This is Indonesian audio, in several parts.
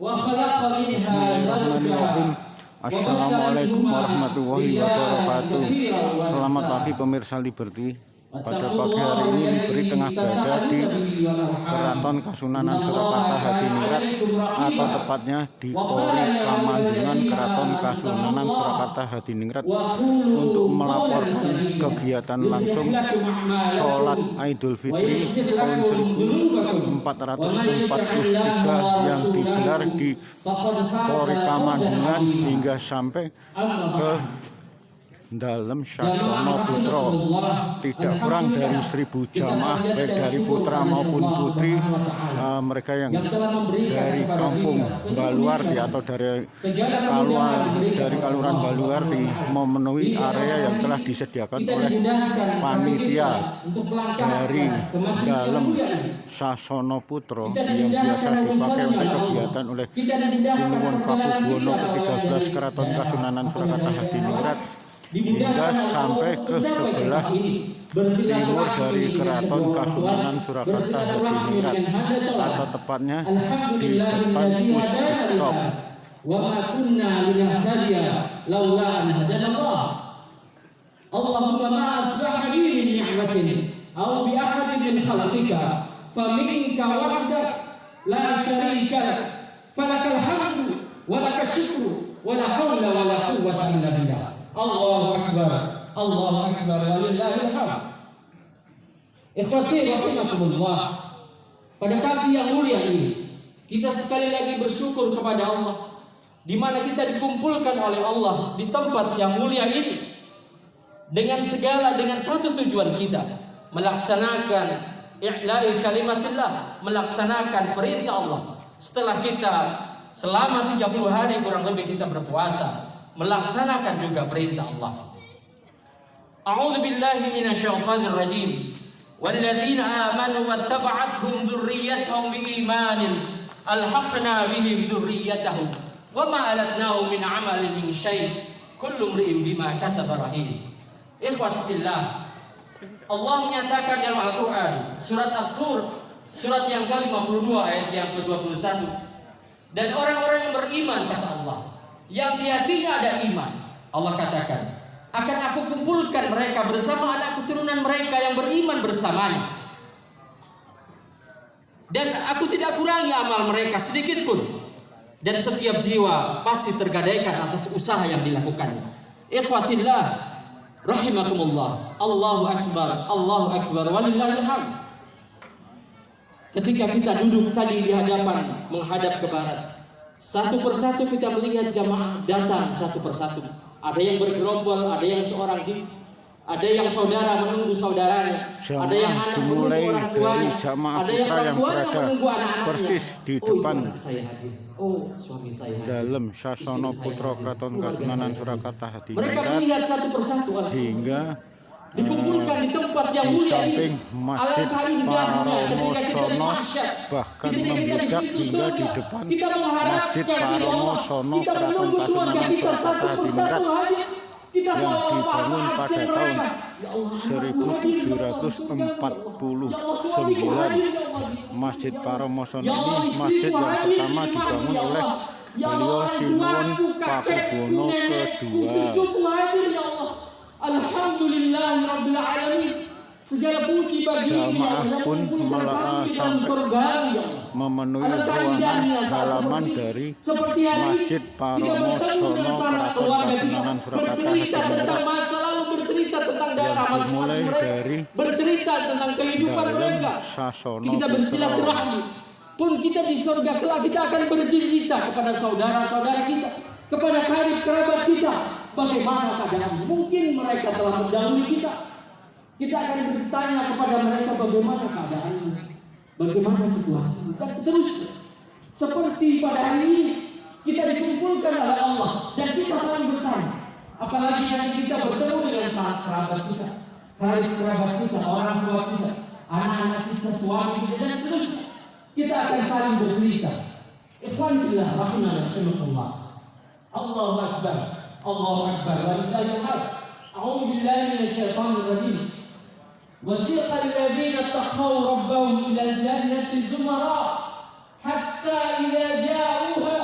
Bismillahirrahmanirrahim. Assalamualaikum warahmatullahi wabarakatuh. Selamat pagi pemirsa Liberty. Pada pagi hari ini Liberty tengah berada di Keraton Kasunanan Surakarta Hadiningrat, atau tepatnya di Pori Kamandungan Keraton Kasunanan Surakarta Hadiningrat, untuk melaporkan kegiatan langsung sholat Idul Fitri tahun 1443 yang digelar di Pori Kamandungan hingga sampai ke dalam Sasono Putra. Tidak kurang dari 1000 jamaah, baik dari putra maupun putri, mereka yang dari kampung Baluarti atau dari Kaluran Baluarti memenuhi area yang telah disediakan oleh panitia dari dalam Sasono Putra yang biasa dipakai untuk kegiatan oleh Sinuwun Pakubuwono ke-13 Keraton Kasunanan Surakarta Hadiningrat, hingga sampai ke sebelah timur dari Keraton Kasunanan Surakarta Hadiningrat, atau tepatnya di depan Puspitop. Wa ma kunna linahtadiya laula an hadanallah. Allahumma ma asbaha bi min ni'matin aw bi ahadin min khalqika faminka wahdak la syarika lak falakal hamdu wa lakal syukru wa la haula wa la quwwata illa billah. Allahu Akbar, Allahu Akbar, walillahil hamd. Ikhwati rahimakumullah, pada pagi yang mulia ini kita sekali lagi bersyukur kepada Allah, di mana kita dikumpulkan oleh Allah di tempat yang mulia ini dengan satu tujuan kita, melaksanakan i'la'i kalimatillah, melaksanakan perintah Allah. Setelah kita selama 30 hari kurang lebih kita berpuasa, melaksanakan juga perintah Allah. A'udzu billahi minasyaitonir rajim. Walladzina amanu wattaba'athum dzurriyyatuhum biimanin alhaqna bihim dzurriyyatahum wama alatnahum min 'amalin min syai'. Kullu imri'in bima kasaba rahim. Ikhwati fillah, Allah menyatakan dalam Al-Qur'an surat At-Tur, surat yang ke-52 ayat yang ke-21, dan orang-orang yang beriman, kata Allah, yang di hatinya ada iman, Allah katakan, akan aku kumpulkan mereka bersama anak keturunan mereka yang beriman bersamanya, dan aku tidak kurangi amal mereka sedikit pun, dan setiap jiwa pasti tergadaikan atas usaha yang dilakukan. Ikhwatillah rahimakumullah, Allahu Akbar, Allahu Akbar, walillahil hamd. Ketika kita duduk tadi di hadapan menghadap ke barat, satu persatu kita melihat jamaah datang satu persatu. Ada yang bergerombol, ada yang seorang diri, ada yang saudara menunggu saudaranya, ada yang anak menunggu orang tuanya, ada yang orang tuanya menunggu anak-anaknya. Persis di depan saya hadir. Oh, suami saya hadir. Dalam Sasono Putra Keraton Kasunanan Surakarta Hadiningrat. Mereka melihat satu persatu hingga dikumpulkan di tempat yang mulia ini. Masjid Paromosono, bahkan membludak hingga di depan Masjid Paromosono Keraton Kasunanan Surakarta Hadiningrat yang dibangun pada tahun 1749. Masjid Paromosono ini masjid yang pertama dibangun oleh beliau Sinuwun Pakubuwono ke-2. Alhamdulillahirabbil alamin. Segala puji baginya. Jamaah pun memenuhi ruangan halaman dari Masjid Paromosono Keraton Kasunanan Surakarta Hadiningrat, bercerita tentang daerah masing-masing mereka, bercerita tentang kehidupan mereka. Kita bersilaturahmi. Pun kita di surga kelak kita akan bercerita kepada saudara-saudara kita, kepada karib kerabat kita, bagaimana keadaan. Mungkin mereka telah mendahului kita. Kita akan bertanya kepada mereka bagaimana keadaannya, bagaimana situasi, dan seterusnya. Seperti pada hari ini kita dikumpulkan oleh Allah dan kita saling bertanya. Apalagi nanti kita bertemu dengan kerabat kita, karib kerabat kita, orang tua kita, anak-anak kita, suami kita, dan seterusnya. Kita akan saling bercerita. Ikhwan fillah rahimakumullah. Allahu Akbar, Allahu Akbar, walillahil hamd. A'udzu billahi minasyaitonir rajim. وسيق الذين اتقوا ربهم إلى الجنة زمرا حتى إذا جاءوها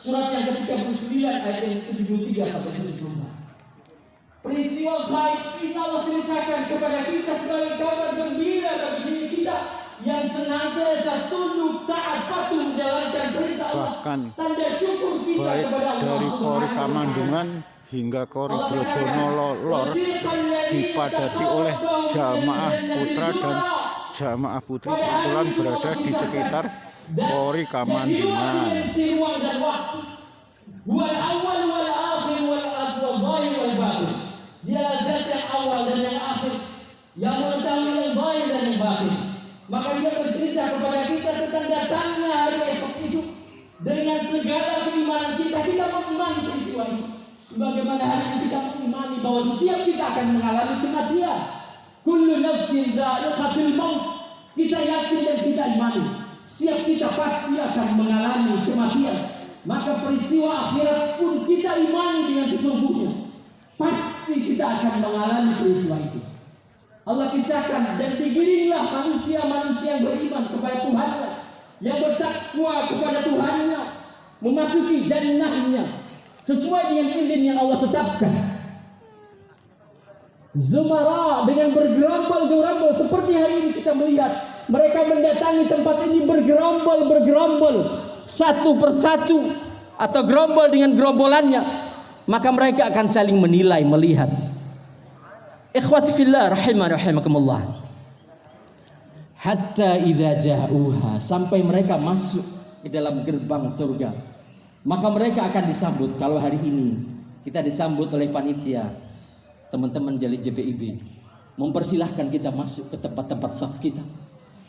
Surat yang ke-39 ayat yang 73 sampai 74. Peristiwa gaib ini Allah ceritakan kepada kita sebagai kabar gembira bagi diri kita yang senantiasa tunduk taat patuh menjalankan perintah Allah. Bahkan Tanda syukur kita baik kepada Allah dari Kori Subhanahu wa taala. Kamandungan hingga Kori Brojono Lor dipadati oleh jamaah putra dan jamaah putri kebetulan berada di sekitar Kori Kamandungan. Wal awal wal akhir wal zahir wal batin. Dia zat yang awal dan yang akhir, yang mengetahui yang zahir dan yang batin. Maka dia bercerita kepada kita tentang datangnya hari esok itu dengan segala keimanan kita. Kita mengimani peristiwa itu. Sebagaimana hari ini kita mengimani bahwa setiap kita akan mengalami kematian. Kullu nafsin dha'iqatul maut. Kita yakin dan kita imani setiap kita pasti akan mengalami kematian. Maka peristiwa akhirat pun kita imani dengan sesungguhnya. Pasti kita akan mengalami peristiwa itu. Allah kisahkan, dan digiringlah manusia-manusia yang beriman kepada Tuhannya, yang bertakwa kepada Tuhannya, memasuki jannahnya sesuai dengan izin yang Allah tetapkan. Zumara dengan bergerombol-gerombol seperti hari ini kita melihat mereka mendatangi tempat ini bergerombol-bergerombol satu persatu atau gerombol dengan gerombolannya, maka mereka akan saling menilai, melihat. Ikhwati fillah rahimakumullah. Hatta idza ja'uha, sampai mereka masuk ke dalam gerbang surga, maka mereka akan disambut. Kalau hari ini kita disambut oleh panitia, teman-teman dari JPIB mempersilahkan kita masuk ke tempat-tempat saf kita.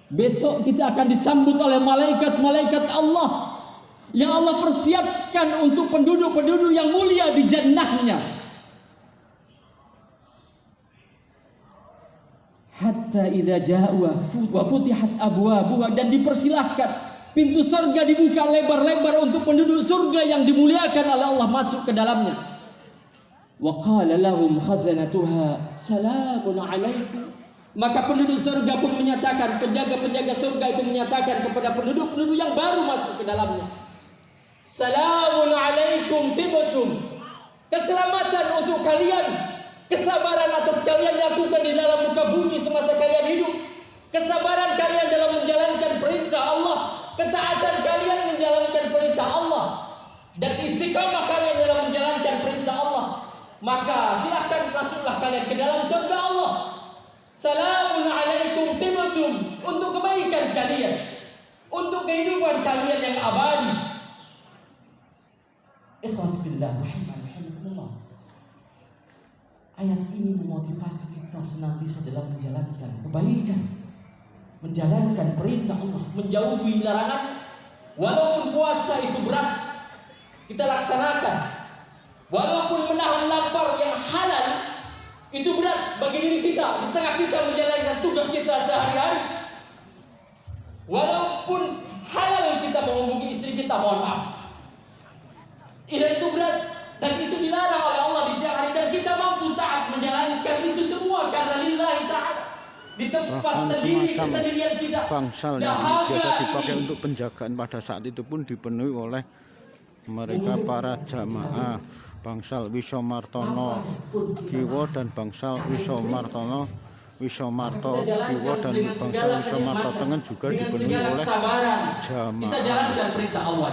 Besok kita akan disambut oleh malaikat-malaikat Allah yang Allah persiapkan untuk penduduk-penduduk yang mulia di jannahnya. Hatta idza ja'u wa futihat abwabuha, dan dipersilahkan pintu surga dibuka lebar-lebar untuk penduduk surga yang dimuliakan oleh Allah masuk ke dalamnya. Wa qala lahum khazanatuha salamun alaikum. Maka penduduk surga pun menyatakan, penjaga-penjaga surga itu menyatakan kepada penduduk-penduduk yang baru masuk ke dalamnya, salamun alaikum tibtum. Keselamatan untuk kalian, kesabaran atas kalian lakukan di dalam muka bumi semasa kalian hidup, kesabaran kalian dalam menjalankan perintah Allah, ketaatan kalian menjalankan perintah Allah, dan istiqamah kalian dalam menjalankan perintah Allah. Maka silahkan masuklah kalian ke dalam surga Allah. Salamun alaikum tibtum, untuk kebaikan kalian, untuk kehidupan kalian yang abadi. Ikhwati fillah rahimakumullah. Ayat ini memotivasi kita senantiasa dalam menjalankan kebaikan, menjalankan perintah Allah, menjauhi larangan. Walaupun puasa itu berat, kita laksanakan. Walaupun menahan lapar yang halal itu berat bagi diri kita di tengah kita menjalankan tugas kita sehari-hari. Walaupun halal kita menghubungi istri kita, mohon maaf, itu berat dan itu dilarang oleh Allah di siang hari, dan kita mampu taat menjalankan itu semua karena lillahi ta'ala di tempat sendiri, kesendirian kita. Bangsal yang biasa dipakai untuk penjagaan pada saat itu pun dipenuhi oleh mereka para jamaah. Bangsal Wisomartono Kiwo dan Bangsal Wisomartono Wisomarto Kiwo dan Bangsal Wisomarto Tengen juga dipenuhi oleh jamaah. Kita jalankan perintah Allah.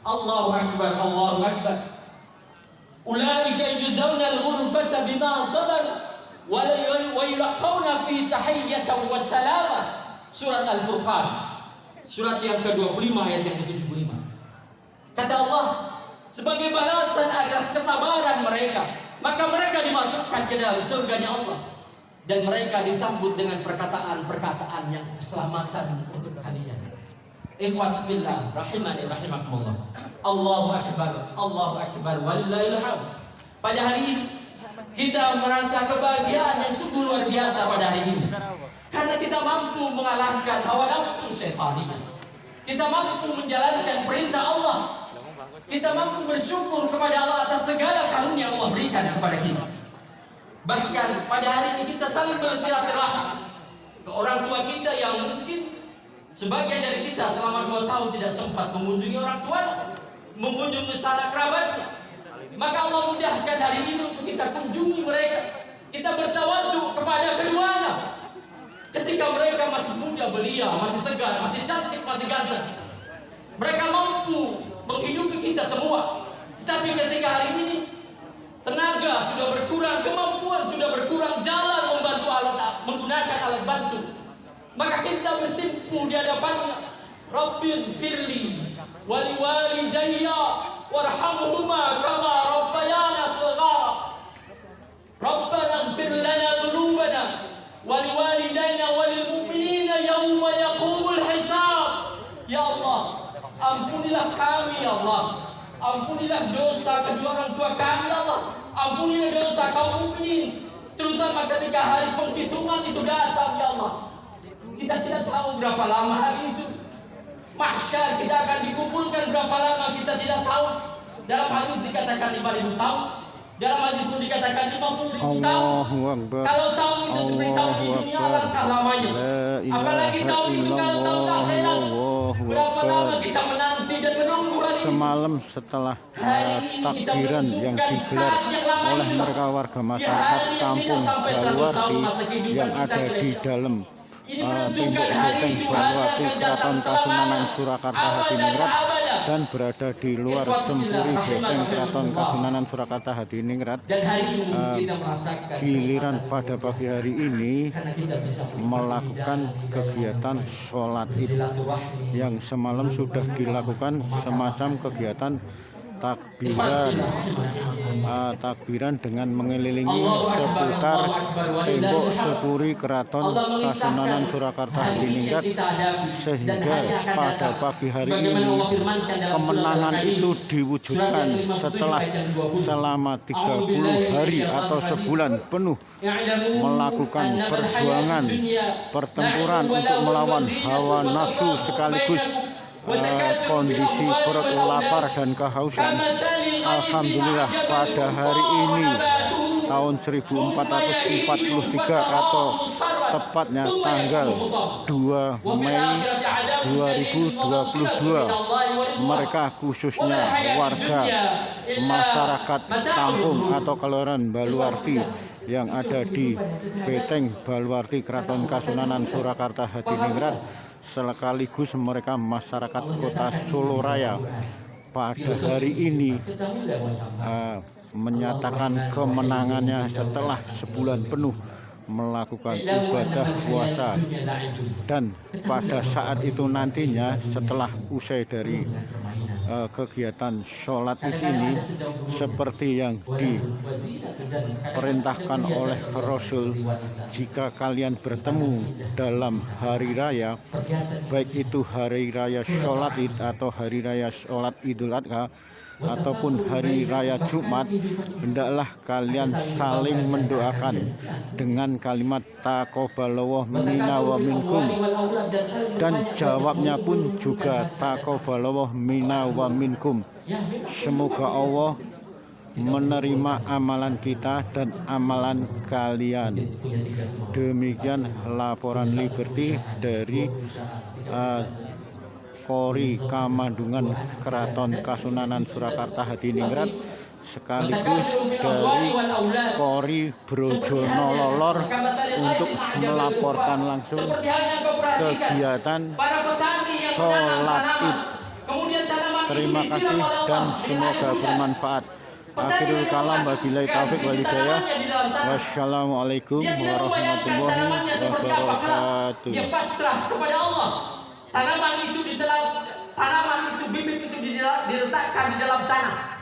Allahu Akbar, Allahu Akbar. Ulaika yujzauna al-ghurfata bima sabaru wa yulqauna fi tahiyyatan wa salama. Surat Al-Furqan, surat yang ke-25 ayat yang ke-75. Kata Allah, sebagai balasan atas kesabaran mereka, maka mereka dimasukkan ke dalam surganya Allah, dan mereka disambut dengan perkataan-perkataan yang keselamatan untuk kalian. Ikhwat fillah rahimani rahimakumullah. Allahu akbar, Allahu akbar, walillahil hamd. Pada hari ini kita merasa kebahagiaan yang sungguh luar biasa pada hari ini, karena kita mampu mengalahkan hawa nafsu syaitaniyah. Kita mampu menjalankan perintah Allah. Kita mampu bersyukur kepada Allah atas segala karunia yang Allah berikan kepada kita. Bahkan pada hari ini kita saling bersilaturahmi ke orang tua kita yang mungkin sebagian dari kita selama 2 tahun tidak sempat mengunjungi orang tua. mengunjungi sanak kerabatnya. Maka Allah mudahkan hari ini untuk kita kunjungi mereka. Kita bertawadhu kepada keduanya. Ketika mereka masih muda belia, masih segar, masih cantik, masih ganteng, mereka mampu menghidupi kita semua. Tetapi ketika hari ini tenaga sudah berkurang, kemampuan sudah berkurang, jalan membantu menggunakan alat bantu, maka kita bersimpu di hadapannya. Rabbil firli wali walidayya warhamhuma kama rabbayana shighara. Rabbana ighfir lana dhunubana wali walidayna walil mu'minina yawma yaqumul hisab. Ya Allah, ampunilah kami ya Allah. Ampunilah dosa kedua orang tua kami ya Allah. Ampunilah dosa kaum mukminin, terutama ketika hari penghitungan itu datang ya Allah. Kita tidak tahu berapa lama hari itu. Mahsyar kita akan dikumpulkan berapa lama kita tidak tahu. Dalam hadis dikatakan 5.000 tahun. Dalam hadis pun dikatakan 50.000 tahun. Kalau tahun itu seperti tahun di dunia, alangkah lamanya. Apalagi tahun itu kalau tahun akhirat. Berapa lama kita menanti dan menunggu hari itu. Semalam setelah takbiran yang digelar oleh mereka warga masyarakat kampung Balwarti yang ada di dalam Tembok Beteng Balwarti Keraton Kasunanan Surakarta Hadiningrat dan berada di luar Cempuri Beteng Keraton Kasunanan Surakarta Hadiningrat. Giliran pada pagi hari ini melakukan kegiatan sholat id yang semalam sudah dilakukan semacam kegiatan takbiran dengan mengelilingi seputar tembok Cempuri Keraton Kasunanan Surakarta Hadiningrat, sehingga pada pagi hari ini kemenangan itu diwujudkan setelah selama 30 hari atau sebulan penuh melakukan perjuangan pertempuran untuk melawan hawa nafsu sekaligus kondisi perut lapar dan kehausan. Alhamdulillah pada hari ini tahun 1443 atau tepatnya tanggal 2 Mei 2022, mereka khususnya warga masyarakat kampung atau kelurahan Balwarti yang ada di Beteng Balwarti Keraton Kasunanan Surakarta Hadiningrat, sekaligus mereka masyarakat kota Soloraya pada hari ini menyatakan kemenangannya setelah sebulan penuh melakukan ibadah puasa. Dan pada saat itu nantinya setelah usai dari kegiatan sholat ini, seperti yang diperintahkan oleh Rasul, jika kalian bertemu dalam hari raya, baik itu hari raya sholat id atau hari raya sholat idul adha ataupun hari raya Jumat, hendaklah kalian saling mendoakan dengan kalimat taqabbalallahu minna wa minkum, dan jawabnya pun juga taqabbalallahu minna wa minkum. Semoga Allah menerima amalan kita dan amalan kalian. Demikian laporan Liberty dari Kori Kamandungan Keraton Kasunanan Surakarta Hadiningrat, sekaligus dari Kori Brojonololor untuk melaporkan langsung kegiatan sholat id. Terima kasih dan semoga bermanfaat. Akhirul kalam, wabillahi taufiq wal hidayah. Wassalamualaikum warahmatullahi wabarakatuh. Dia pasrah kepada Allah. Tanaman itu bibit itu diletakkan di dalam tanah.